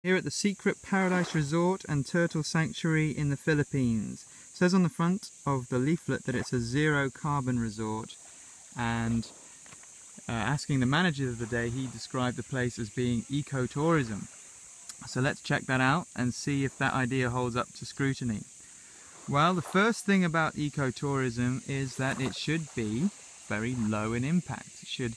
Here at the Secret Paradise Resort and Turtle Sanctuary in the Philippines. It says on the front of the leaflet that it's a zero carbon resort, and asking the manager of the day, he described the place as being ecotourism. So let's check that out and see if that idea holds up to scrutiny. Well, the first thing about ecotourism is that it should be very low in impact. It should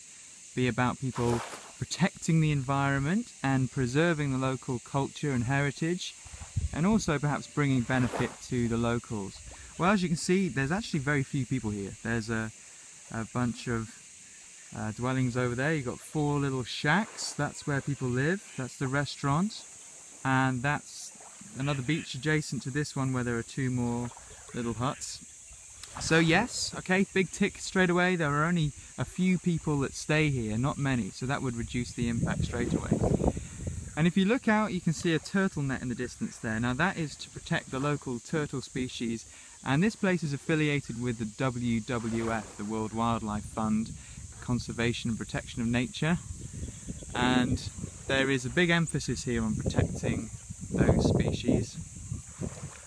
be about people protecting the environment and preserving the local culture and heritage, and also perhaps bringing benefit to the locals. Well, as you can see, there's actually very few people here. There's a bunch of dwellings over there. You've got 4 little shacks. That's where people live. That's the restaurant, and that's another beach adjacent to this one where there are 2 more little huts. So yes, okay, big tick straight away. There are only a few people that stay here, not many, so that would reduce the impact straight away. And if you look out, you can see a turtle net in the distance there. Now that is to protect the local turtle species, and this place is affiliated with the WWF, the World Wildlife Fund, Conservation and Protection of Nature, and there is a big emphasis here on protecting those species.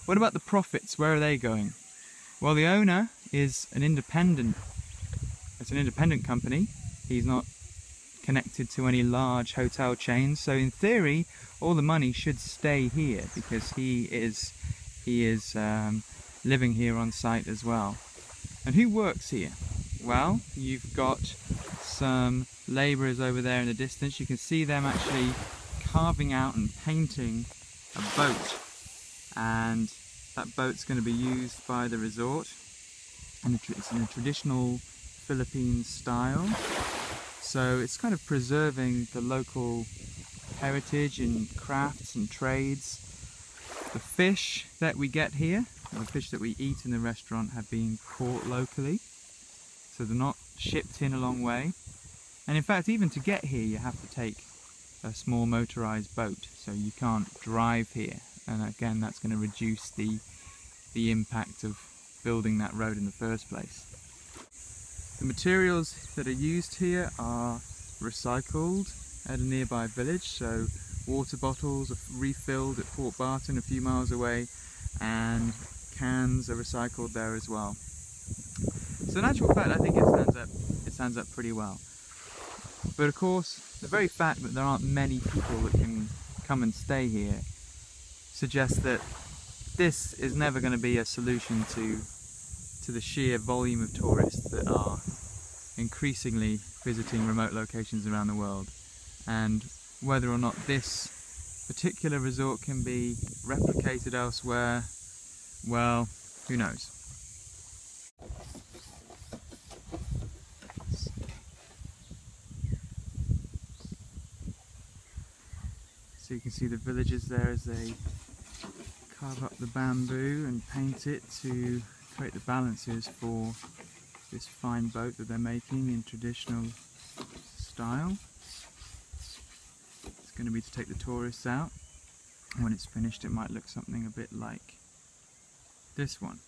What about the profits? Where are they going? Well, the owner is an independent. It's an independent company. He's not connected to any large hotel chains, so in theory all the money should stay here because he is living here on site as well. And who works here? Well, you've got some labourers over there in the distance. You can see them actually carving out and painting a boat, and that boat's going to be used by the resort, and it's in a traditional Philippine style, so it's kind of preserving the local heritage and crafts and trades. The fish that we get here, the fish that we eat in the restaurant, have been caught locally, so they're not shipped in a long way. And in fact, even to get here you have to take a small motorized boat, so you can't drive here, and again that's going to reduce the impact of building that road in the first place. The materials that are used here are recycled at a nearby village, so water bottles are refilled at Port Barton a few miles away, and cans are recycled there as well. So in actual fact I think it stands up pretty well. But of course the very fact that there aren't many people that can come and stay here suggests that this is never going to be a solution to the sheer volume of tourists that are increasingly visiting remote locations around the world. And whether or not this particular resort can be replicated elsewhere, well, who knows. So you can see the villagers there as they carve up the bamboo and paint it to create the balances for this fine boat that they're making in traditional style. It's going to be to take the tourists out. When it's finished it might look something a bit like this one.